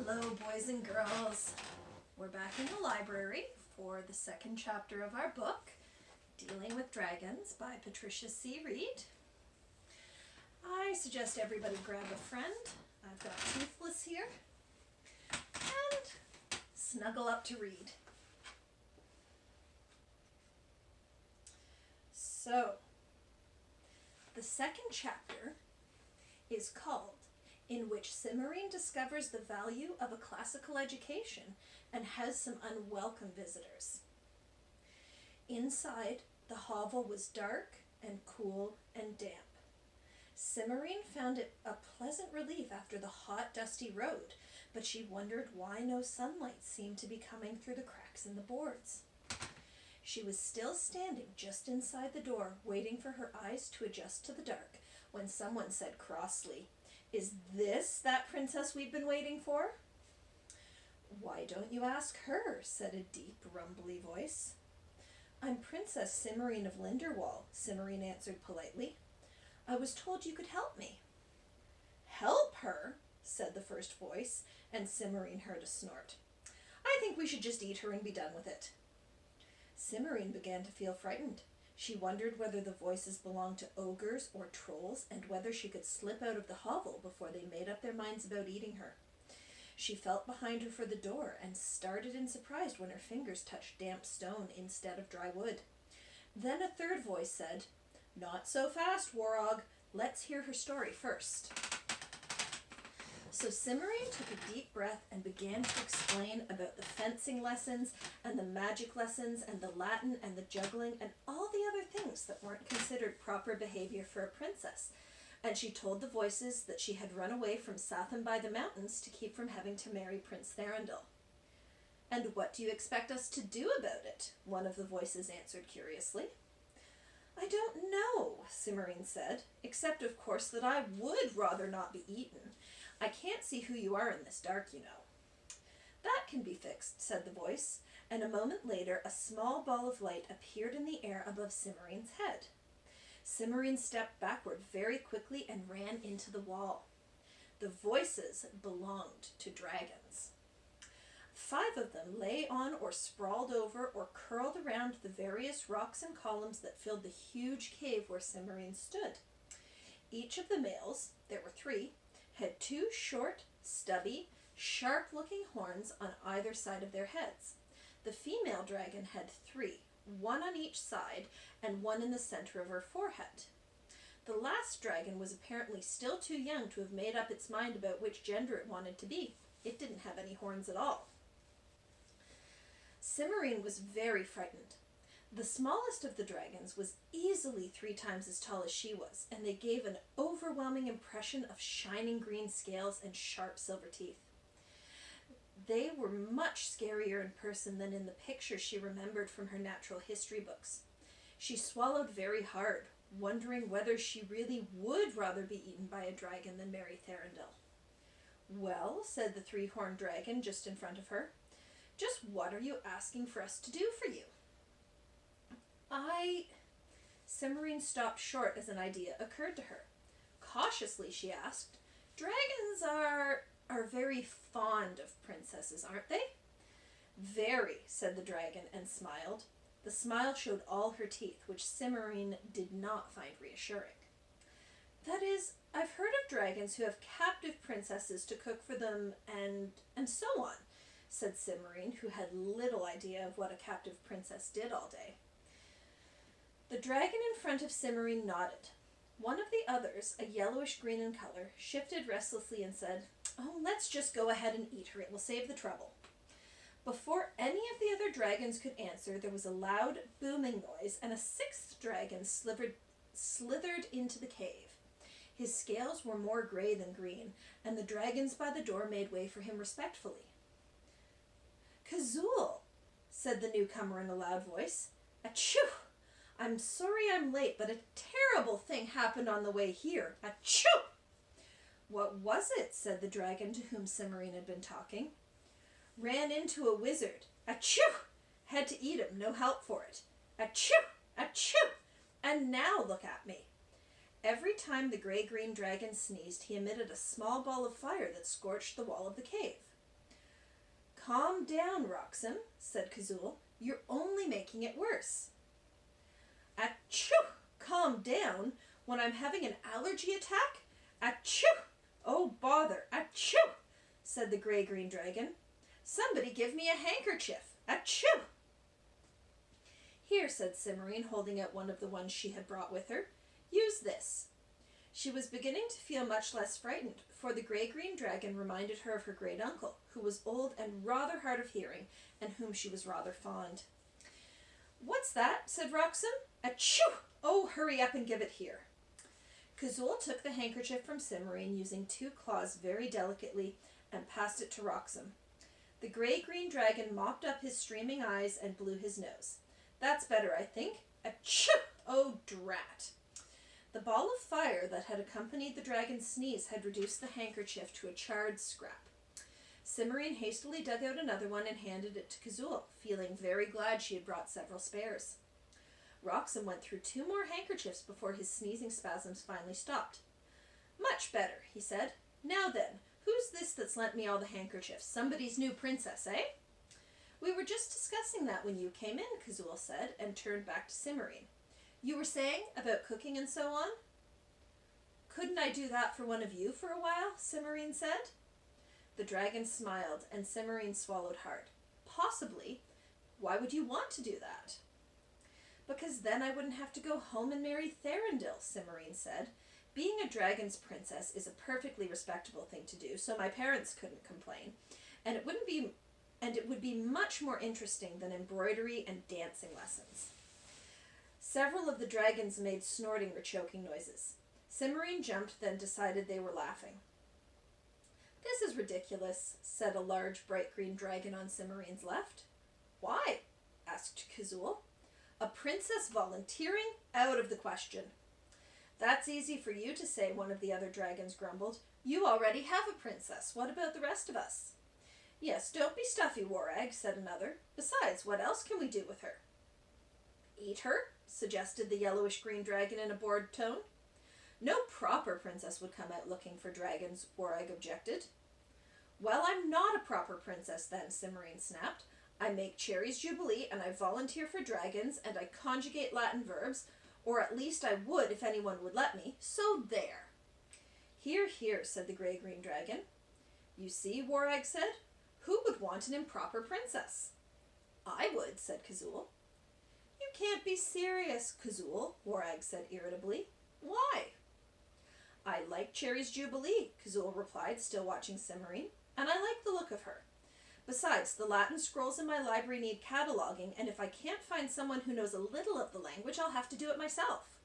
Hello, boys and girls. We're back in the library for the second chapter of our book, Dealing with Dragons by Patricia C Wrede. I suggest everybody grab a friend. I've got Toothless here. And snuggle up to read. So, the second chapter is called In Which Cimorene Discovers the Value of a Classical Education and Has Some Unwelcome Visitors. Inside, the hovel was dark and cool and damp. Cimorene found it a pleasant relief after the hot, dusty road, but she wondered why no sunlight seemed to be coming through the cracks in the boards. She was still standing just inside the door, waiting for her eyes to adjust to the dark, when someone said crossly, "Is this that princess we've been waiting for?" "Why don't you ask her?" said a deep, rumbly voice. "I'm Princess Cimorene of Linderwall," Cimorene answered politely. "I was told you could help me." "Help her?" said the first voice, and Cimorene heard a snort. "I think we should just eat her and be done with it." Cimorene began to feel frightened. She wondered whether the voices belonged to ogres or trolls, and whether she could slip out of the hovel before they made up their minds about eating her. She felt behind her for the door, and started in surprise when her fingers touched damp stone instead of dry wood. Then a third voice said, "Not so fast, Warog. Let's hear her story first." So Cimorene took a deep breath and began to explain about the fencing lessons and the magic lessons and the Latin and the juggling and all the other things that weren't considered proper behavior for a princess. And she told the voices that she had run away from Satham by the mountains to keep from having to marry Prince Thranduil. "And what do you expect us to do about it?" one of the voices answered curiously. "I don't know," Cimorene said, "except of course that I would rather not be eaten. I can't see who you are in this dark, you know." "That can be fixed," said the voice, and a moment later a small ball of light appeared in the air above Cimorene's head. Cimorene stepped backward very quickly and ran into the wall. The voices belonged to dragons. 5 of them lay on or sprawled over or curled around the various rocks and columns that filled the huge cave where Cimorene stood. Each of the males, there were 3, had 2 short, stubby, sharp-looking horns on either side of their heads. The female dragon had 3, 1 on each side and 1 in the center of her forehead. The last dragon was apparently still too young to have made up its mind about which gender it wanted to be. It didn't have any horns at all. Cimorene was very frightened. The smallest of the dragons was easily 3 times as tall as she was, and they gave an overwhelming impression of shining green scales and sharp silver teeth. They were much scarier in person than in the pictures she remembered from her natural history books. She swallowed very hard, wondering whether she really would rather be eaten by a dragon than marry Thranduil. "Well," said the 3-horned dragon just in front of her, "just what are you asking for us to do for you?" Cimorene stopped short as an idea occurred to her. Cautiously she asked, "Dragons are very fond of princesses, aren't they?" "Very," said the dragon and smiled. The smile showed all her teeth, which Cimorene did not find reassuring. "That is, I've heard of dragons who have captive princesses to cook for them and so on," said Cimorene, who had little idea of what a captive princess did all day. The dragon in front of Cimorene nodded. One of the others, a yellowish-green in color, shifted restlessly and said, "Oh, let's just go ahead and eat her. It will save the trouble." Before any of the other dragons could answer, there was a loud, booming noise, and a 6th dragon slithered into the cave. His scales were more gray than green, and the dragons by the door made way for him respectfully. "Kazul," said the newcomer in a loud voice. "Achoo! I'm sorry I'm late, but a terrible thing happened on the way here. Achoo!" "What was it?" said the dragon to whom Cimorene had been talking. "Ran into a wizard. Achoo! Had to eat him, no help for it. Achoo! Achoo! And now look at me." Every time the gray-green dragon sneezed, he emitted a small ball of fire that scorched the wall of the cave. Calm down, Roxham, said Kazul. You're only making it worse. Achoo! Calm down? When I'm having an allergy attack? Achoo! Oh, bother! Achoo! Said the grey-green dragon. Somebody give me a handkerchief! Achoo! Here, said Cimorene, holding out one of the ones she had brought with her. Use this. She was beginning to feel much less frightened, for the grey-green dragon reminded her of her great uncle, who was old and rather hard of hearing, and whom she was rather fond. What's that? Said Roxham. Achoo! Oh, hurry up and give it here. Kazul took the handkerchief from Cimorene, using 2 claws very delicately, and passed it to Roxham. The grey-green dragon mopped up his streaming eyes and blew his nose. That's better, I think. Achoo! Oh, drat! The ball of fire that had accompanied the dragon's sneeze had reduced the handkerchief to a charred scrap. Cimorene hastily dug out another one and handed it to Kazul, feeling very glad she had brought several spares. Roxham went through 2 more handkerchiefs before his sneezing spasms finally stopped. Much better, he said. Now then, who's this that's lent me all the handkerchiefs? Somebody's new princess, eh? We were just discussing that when you came in, Kazul said, and turned back to Cimorene. You were saying about cooking and so on? Couldn't I do that for one of you for a while? Cimorene said. The dragon smiled, and Cimorene swallowed hard. Possibly. Why would you want to do that? Because then I wouldn't have to go home and marry Thranduil, Cimorene said. Being a dragon's princess is a perfectly respectable thing to do, so my parents couldn't complain, and it would be much more interesting than embroidery and dancing lessons. Several of the dragons made snorting or choking noises. Cimorene jumped, then decided they were laughing. This is ridiculous, said a large, bright green dragon on Cimorene's left. Why? Asked Kazul. A princess volunteering? Out of the question. That's easy for you to say, one of the other dragons grumbled. You already have a princess. What about the rest of us? Yes, don't be stuffy, Warag, said another. Besides, what else can we do with her? Eat her? Suggested the yellowish-green dragon in a bored tone. No proper princess would come out looking for dragons, Warag objected. Well, I'm not a proper princess then, Cimorene snapped. I make Cherry's Jubilee, and I volunteer for dragons, and I conjugate Latin verbs, or at least I would if anyone would let me, so there. Hear, hear, said the grey-green dragon. You see, Warag said, who would want an improper princess? I would, said Kazul. You can't be serious, Kazul, Warag said irritably. Why? I like Cherry's Jubilee, Kazul replied, still watching Cimorene, and I like the look of her. Besides, the Latin scrolls in my library need cataloging, and if I can't find someone who knows a little of the language, I'll have to do it myself.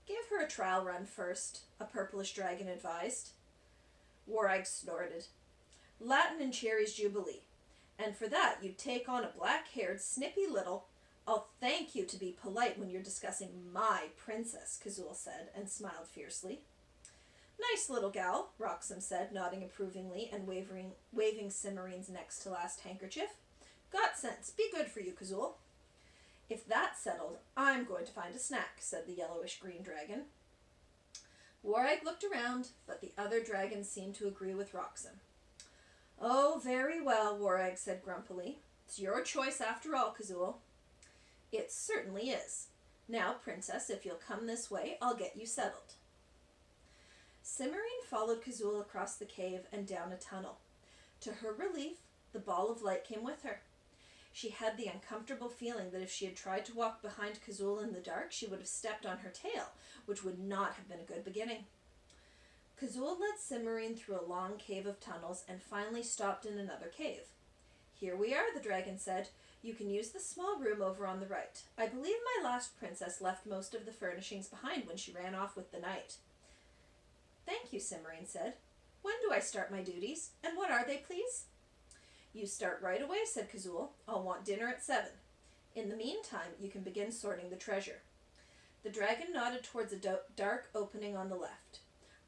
Give her a trial run first, a purplish dragon advised. Warag snorted. Latin and Cherry's Jubilee. And for that, you'd take on a black-haired, snippy little... I'll thank you to be polite when you're discussing my princess, Kazul said, and smiled fiercely. Nice little gal, Roxham said, nodding approvingly and waving Cimorene's next-to-last handkerchief. Got sense. Be good for you, Kazul. If that's settled, I'm going to find a snack, said the yellowish-green dragon. Warag looked around, but the other dragons seemed to agree with Roxham. Oh, very well, Warag said grumpily. It's your choice after all, Kazul. It certainly is. Now, princess, if you'll come this way, I'll get you settled. Cimorene followed Kazul across the cave and down a tunnel. To her relief, the ball of light came with her. She had the uncomfortable feeling that if she had tried to walk behind Kazul in the dark, she would have stepped on her tail, which would not have been a good beginning. Kazul led Cimorene through a long cave of tunnels and finally stopped in another cave. Here we are, the dragon said. You can use the small room over on the right. I believe my last princess left most of the furnishings behind when she ran off with the knight. Thank you, Cimorene said. When do I start my duties, and what are they, please? You start right away, said Kazul. I'll want dinner at 7. In the meantime, you can begin sorting the treasure. The dragon nodded towards a dark opening on the left.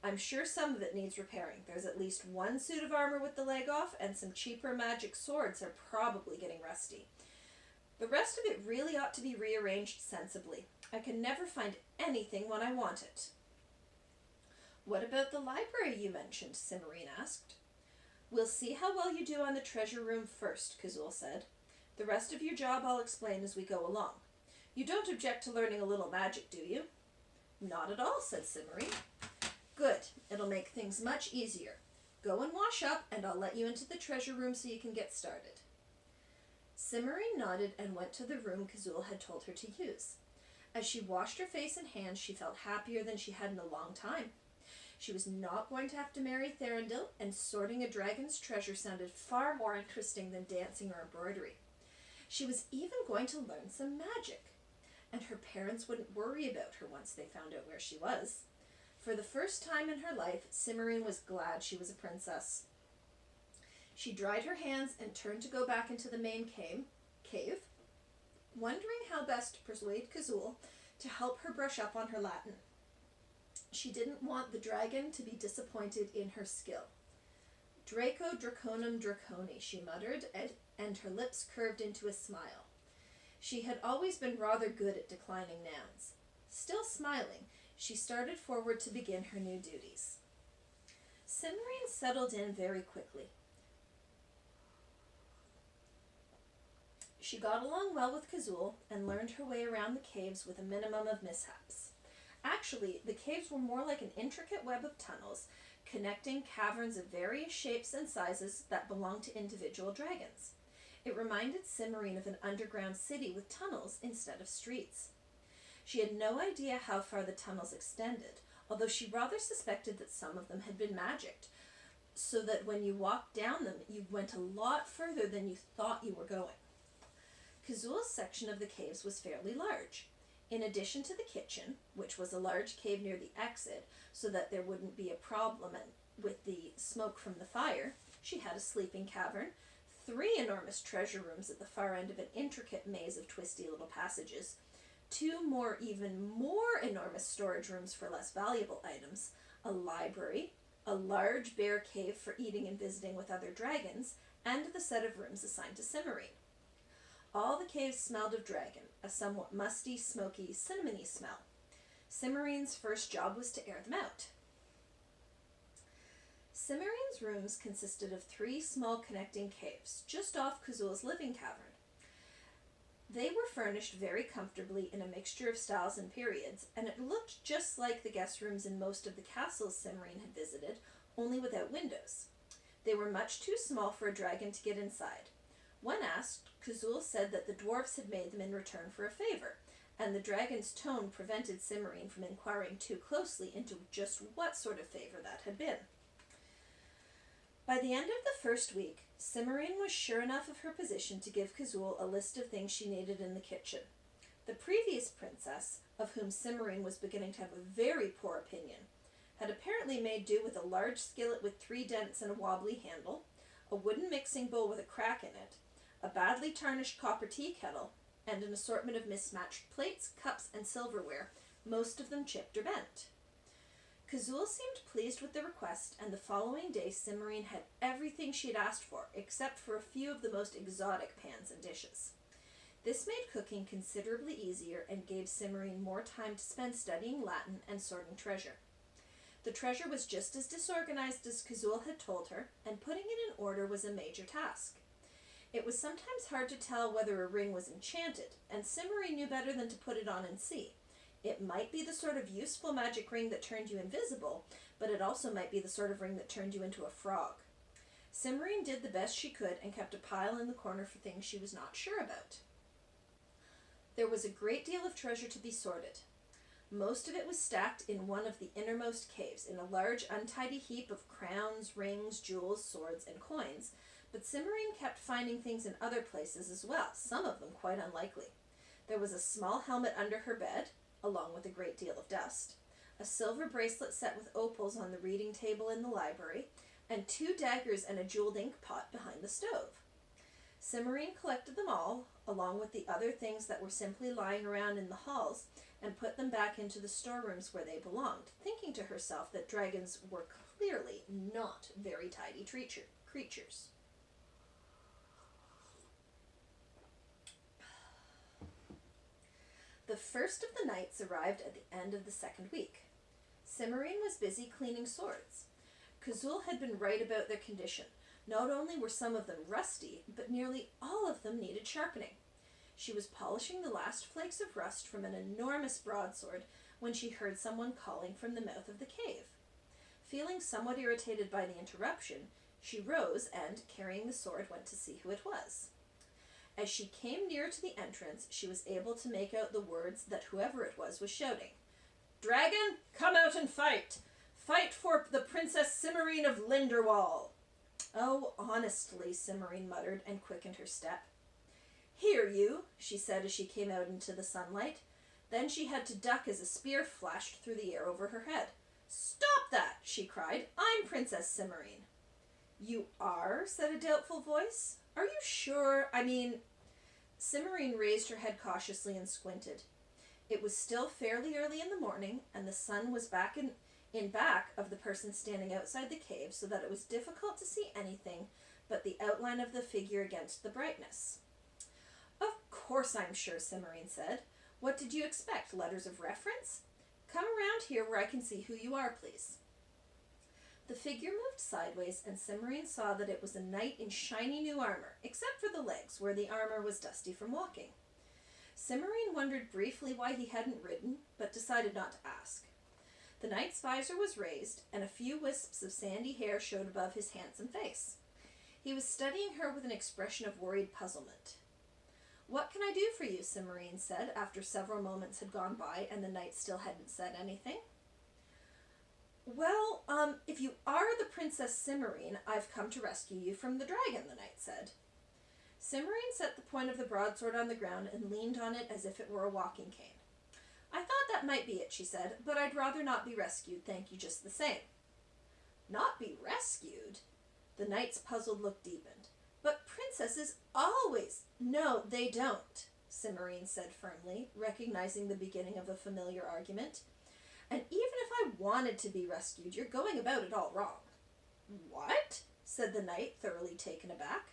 I'm sure some of it needs repairing. There's at least one suit of armor with the leg off, and some cheaper magic swords are probably getting rusty. The rest of it really ought to be rearranged sensibly. I can never find anything when I want it. What about the library you mentioned? Cimorene asked. "We'll see how well you do on the treasure room first," Kazul said. "The rest of your job I'll explain as we go along. You don't object to learning a little magic, do you?" "Not at all," said Cimorene. "Good. It'll make things much easier. Go and wash up, and I'll let you into the treasure room so you can get started." Cimorene nodded and went to the room Kazul had told her to use. As she washed her face and hands, she felt happier than she had in a long time. She was not going to have to marry Thranduil, and sorting a dragon's treasure sounded far more interesting than dancing or embroidery. She was even going to learn some magic, and her parents wouldn't worry about her once they found out where she was. For the first time in her life, Cimorene was glad she was a princess. She dried her hands and turned to go back into the main cave, wondering how best to persuade Kazul to help her brush up on her Latin. She didn't want the dragon to be disappointed in her skill. "Draco Draconum Draconi," she muttered, and her lips curved into a smile. She had always been rather good at declining nouns. Still smiling, she started forward to begin her new duties. Cimorene settled in very quickly. She got along well with Kazul and learned her way around the caves with a minimum of mishaps. Actually, the caves were more like an intricate web of tunnels, connecting caverns of various shapes and sizes that belonged to individual dragons. It reminded Cimorene of an underground city with tunnels instead of streets. She had no idea how far the tunnels extended, although she rather suspected that some of them had been magicked, so that when you walked down them, you went a lot further than you thought you were going. Kazul's section of the caves was fairly large. In addition to the kitchen, which was a large cave near the exit, so that there wouldn't be a problem with the smoke from the fire, she had a sleeping cavern, 3 enormous treasure rooms at the far end of an intricate maze of twisty little passages, 2 even more enormous storage rooms for less valuable items, a library, a large bear cave for eating and visiting with other dragons, and the set of rooms assigned to Cimorene. All the caves smelled of dragon, a somewhat musty, smoky, cinnamony smell. Cimorene's first job was to air them out. Cimorene's rooms consisted of 3 small connecting caves, just off Kazul's living cavern. They were furnished very comfortably in a mixture of styles and periods, and it looked just like the guest rooms in most of the castles Cimorene had visited, only without windows. They were much too small for a dragon to get inside. When asked, Kazul said that the dwarfs had made them in return for a favor, and the dragon's tone prevented Cimorene from inquiring too closely into just what sort of favor that had been. By the end of the first week, Cimorene was sure enough of her position to give Kazul a list of things she needed in the kitchen. The previous princess, of whom Cimorene was beginning to have a very poor opinion, had apparently made do with a large skillet with 3 dents and a wobbly handle, a wooden mixing bowl with a crack in it, a badly tarnished copper tea kettle, and an assortment of mismatched plates, cups, and silverware, most of them chipped or bent. Kazul seemed pleased with the request, and the following day Cimorene had everything she had asked for, except for a few of the most exotic pans and dishes. This made cooking considerably easier and gave Cimorene more time to spend studying Latin and sorting treasure. The treasure was just as disorganized as Kazul had told her, and putting it in order was a major task. It was sometimes hard to tell whether a ring was enchanted, and Cimorene knew better than to put it on and see. It might be the sort of useful magic ring that turned you invisible, but it also might be the sort of ring that turned you into a frog. Cimorene did the best she could and kept a pile in the corner for things she was not sure about. There was a great deal of treasure to be sorted. Most of it was stacked in one of the innermost caves, in a large untidy heap of crowns, rings, jewels, swords, and coins, but Cimorene kept finding things in other places as well, some of them quite unlikely. There was a small helmet under her bed, along with a great deal of dust, a silver bracelet set with opals on the reading table in the library, and 2 daggers and a jeweled ink pot behind the stove. Cimorene collected them all, along with the other things that were simply lying around in the halls, and put them back into the storerooms where they belonged, thinking to herself that dragons were clearly not very tidy creatures. The first of the knights arrived at the end of the second week. Cimorene was busy cleaning swords. Kazul had been right about their condition. Not only were some of them rusty, but nearly all of them needed sharpening. She was polishing the last flakes of rust from an enormous broadsword when she heard someone calling from the mouth of the cave. Feeling somewhat irritated by the interruption, she rose and, carrying the sword, went to see who it was. As she came near to the entrance, she was able to make out the words that whoever it was shouting. "Dragon, come out and fight! Fight for the Princess Cimorene of Linderwall!" "Oh, honestly," Cimorene muttered and quickened her step. "Here, you," she said as she came out into the sunlight. Then she had to duck as a spear flashed through the air over her head. "Stop that!" she cried. "I'm Princess Cimorene." "You are?" said a doubtful voice. "Are you sure? Cimorene raised her head cautiously and squinted. It was still fairly early in the morning, and the sun was back of the person standing outside the cave, so that it was difficult to see anything but the outline of the figure against the brightness. "Of course I'm sure," Cimorene said. "What did you expect? Letters of reference? Come around here where I can see who you are, please." The figure moved sideways, and Cimorene saw that it was a knight in shiny new armor, except for the legs, where the armor was dusty from walking. Cimorene wondered briefly why he hadn't ridden, but decided not to ask. The knight's visor was raised, and a few wisps of sandy hair showed above his handsome face. He was studying her with an expression of worried puzzlement. "What can I do for you?" Cimorene said, after several moments had gone by and the knight still hadn't said anything. "Well, if you are the Princess Cimorene, I've come to rescue you from the dragon," the knight said. Cimorene set the point of the broadsword on the ground and leaned on it as if it were a walking cane. "I thought that might be it," she said, "but I'd rather not be rescued, thank you just the same." "Not be rescued?" The knight's puzzled look deepened. "But princesses always—" "No, they don't," Cimorene said firmly, recognizing the beginning of a familiar argument. "And even if I wanted to be rescued, you're going about it all wrong." "What?" said the knight, thoroughly taken aback.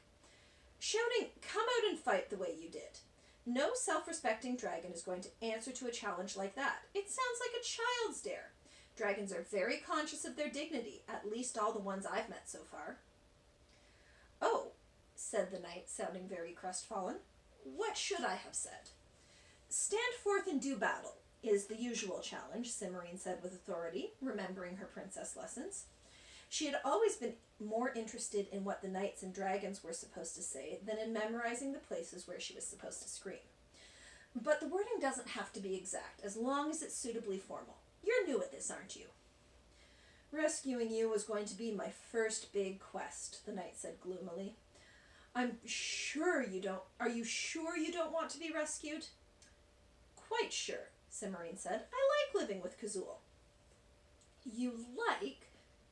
"Shouting, 'Come out and fight,' the way you did. No self-respecting dragon is going to answer to a challenge like that. It sounds like a child's dare. Dragons are very conscious of their dignity, at least all the ones I've met so far." "Oh," said the knight, sounding very crestfallen. "What should I have said?" "Stand forth and do battle is the usual challenge," Cimorene said with authority, remembering her princess lessons. She had always been more interested in what the knights and dragons were supposed to say than in memorizing the places where she was supposed to scream. "But the wording doesn't have to be exact, as long as it's suitably formal. You're new at this, aren't you?" "Rescuing you was going to be my first big quest," the knight said gloomily. Are you sure you don't want to be rescued?" "Quite sure," Cimorene said. "I like living with Kazul." "You like?"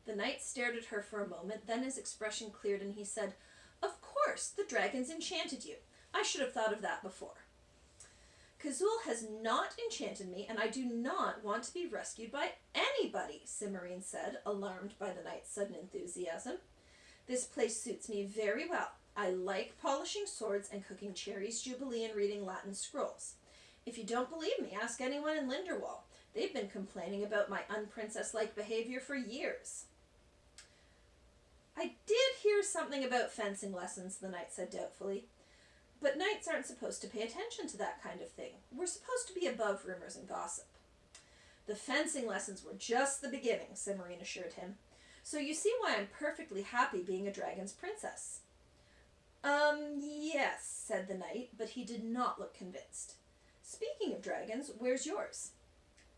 The knight stared at her for a moment, then his expression cleared and he said, "Of course, the dragons enchanted you. I should have thought of that before." "Kazul has not enchanted me, and I do not want to be rescued by anybody," Cimorene said, alarmed by the knight's sudden enthusiasm. "This place suits me very well. I like polishing swords and cooking cherries jubilee and reading Latin scrolls. If you don't believe me, ask anyone in Linderwall. They've been complaining about my unprincess-like behavior for years." "I did hear something about fencing lessons," the knight said doubtfully. "But knights aren't supposed to pay attention to that kind of thing. We're supposed to be above rumors and gossip." "The fencing lessons were just the beginning," Cimorene assured him. "So you see why I'm perfectly happy being a dragon's princess." Yes," said the knight, but he did not look convinced. "Speaking of dragons, where's yours?"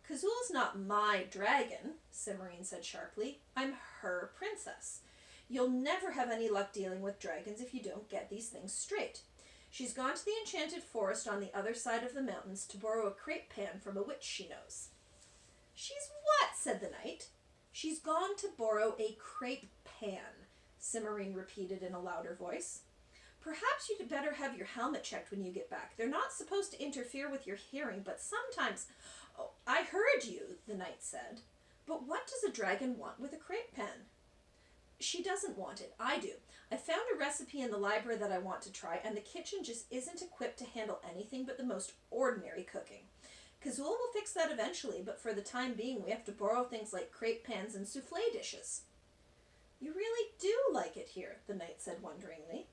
"Kazul's not my dragon," Cimorene said sharply. "I'm her princess. You'll never have any luck dealing with dragons if you don't get these things straight. She's gone to the enchanted forest on the other side of the mountains to borrow a crepe pan from a witch she knows." "She's what?" said the knight. "She's gone to borrow a crepe pan," Cimorene repeated in a louder voice. "Perhaps you'd better have your helmet checked when you get back. They're not supposed to interfere with your hearing, but sometimes—" "Oh, I heard you," the knight said. "But what does a dragon want with a crepe pan?" "She doesn't want it. I do. I found a recipe in the library that I want to try, and the kitchen just isn't equipped to handle anything but the most ordinary cooking. Kazul will fix that eventually, but for the time being we have to borrow things like crepe pans and souffle dishes." You really do like it here, the knight said wonderingly.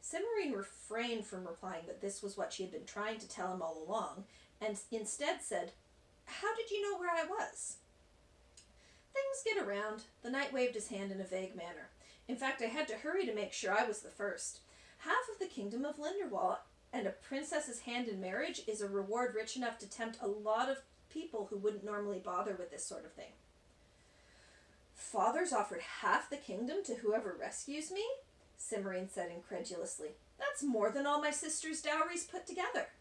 Cimorene refrained from replying that this was what she had been trying to tell him all along, and instead said, "How did you know where I was?" "Things get around." The knight waved his hand in a vague manner. "In fact, I had to hurry to make sure I was the first. Half of the kingdom of Linderwall, and a princess's hand in marriage is a reward rich enough to tempt a lot of people who wouldn't normally bother with this sort of thing." "Father's offered half the kingdom to whoever rescues me?" Cimorene said incredulously. "That's more than all my sister's dowries put together."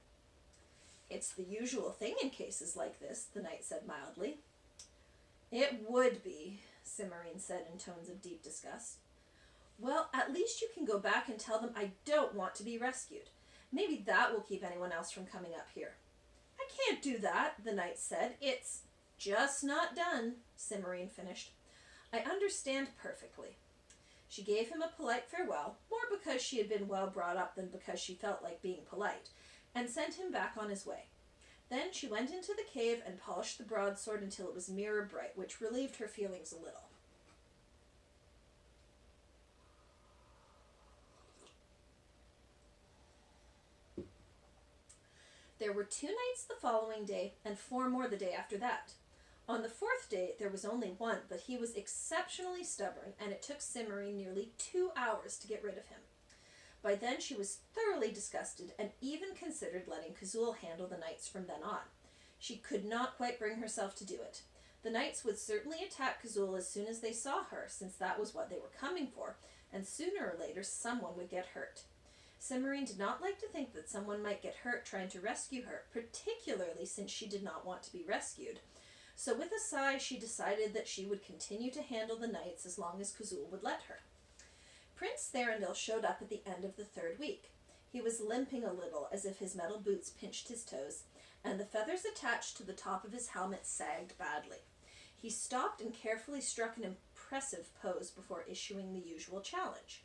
"It's the usual thing in cases like this," the knight said mildly. "It would be," Cimorene said in tones of deep disgust. "Well, at least you can go back and tell them I don't want to be rescued. Maybe that will keep anyone else from coming up here." "I can't do that," the knight said. "It's just not done," Cimorene finished. "I understand perfectly." She gave him a polite farewell, more because she had been well brought up than because she felt like being polite, and sent him back on his way. Then she went into the cave and polished the broadsword until it was mirror bright, which relieved her feelings a little. There were 2 nights the following day, and 4 more the day after that. On the 4th day there was only 1, but he was exceptionally stubborn, and it took Cimorene nearly 2 hours to get rid of him. By then she was thoroughly disgusted, and even considered letting Kazul handle the knights from then on. She could not quite bring herself to do it. The knights would certainly attack Kazul as soon as they saw her, since that was what they were coming for, and sooner or later someone would get hurt. Cimorene did not like to think that someone might get hurt trying to rescue her, particularly since she did not want to be rescued. So with a sigh, she decided that she would continue to handle the knights as long as Kazul would let her. Prince Thorindel showed up at the end of the 3rd week. He was limping a little, as if his metal boots pinched his toes, and the feathers attached to the top of his helmet sagged badly. He stopped and carefully struck an impressive pose before issuing the usual challenge.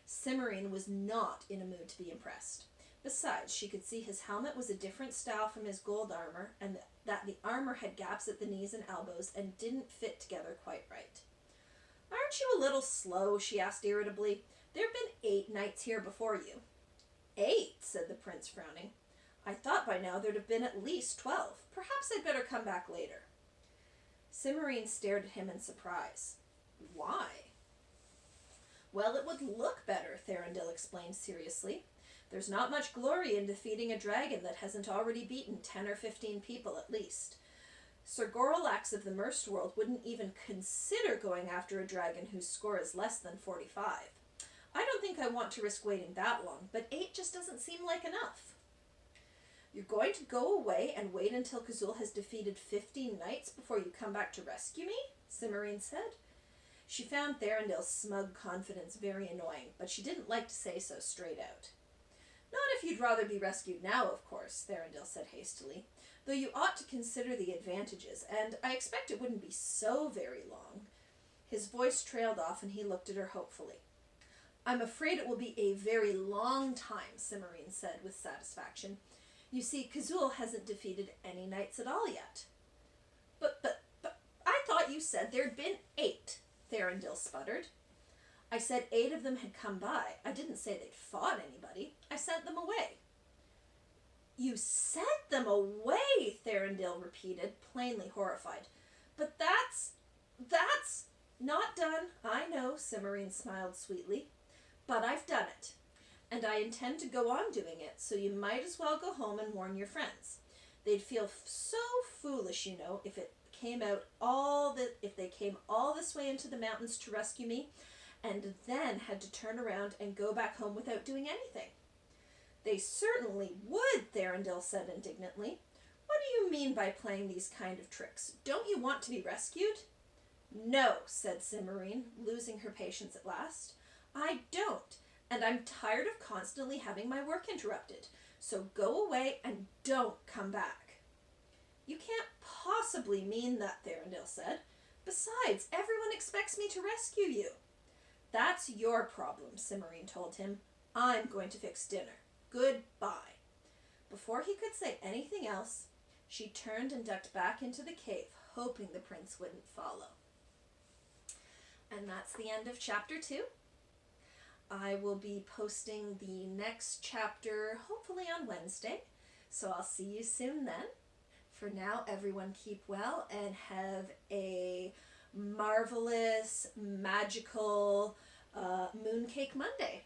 Cimorene was not in a mood to be impressed. Besides, she could see his helmet was a different style from his gold armor, and that the armor had gaps at the knees and elbows and didn't fit together quite right. "Aren't you a little slow?" she asked irritably. "There have been 8 knights here before you." "8?" said the prince, frowning. "I thought by now there'd have been at least 12. Perhaps I'd better come back later." Cimorene stared at him in surprise. "Why?" "Well, it would look better," Thorindel explained seriously. "There's not much glory in defeating a dragon that hasn't already beaten 10 or 15 people at least. Sir Gorlax of the Merced World wouldn't even consider going after a dragon whose score is less than 45. I don't think I want to risk waiting that long, but 8 just doesn't seem like enough." "You're going to go away and wait until Kazul has defeated 15 knights before you come back to rescue me?" Cimorene said. She found Thorindel's smug confidence very annoying, but she didn't like to say so straight out. "Not if you'd rather be rescued now, of course," Thorindel said hastily, "though you ought to consider the advantages, and I expect it wouldn't be so very long." His voice trailed off, and he looked at her hopefully. "I'm afraid it will be a very long time," Cimorene said with satisfaction. "You see, Kazul hasn't defeated any knights at all yet." But I thought you said there'd been 8, Thorindel sputtered. "I said 8 of them had come by. I didn't say they'd fought anybody. I sent them away." "You sent them away," Thorindel repeated, plainly horrified. "But that's not done, I know," Cimorene smiled sweetly. "But I've done it. And I intend to go on doing it, so you might as well go home and warn your friends. They'd feel so foolish, you know, if they came all this way into the mountains to rescue me, and then had to turn around and go back home without doing anything." "They certainly would," Thorindel said indignantly. "What do you mean by playing these kind of tricks? Don't you want to be rescued?" "No," said Cimorene, losing her patience at last. "I don't, and I'm tired of constantly having my work interrupted. So go away and don't come back." "You can't possibly mean that," Thorindel said. "Besides, everyone expects me to rescue you." "That's your problem," Cimorene told him. "I'm going to fix dinner. Goodbye." Before he could say anything else, she turned and ducked back into the cave, hoping the prince wouldn't follow. And And that's the end of chapter 2. I will be posting the next chapter hopefully on Wednesday, so I'll see you soon then. For now, everyone keep well and have a marvelous, magical Mooncake Monday.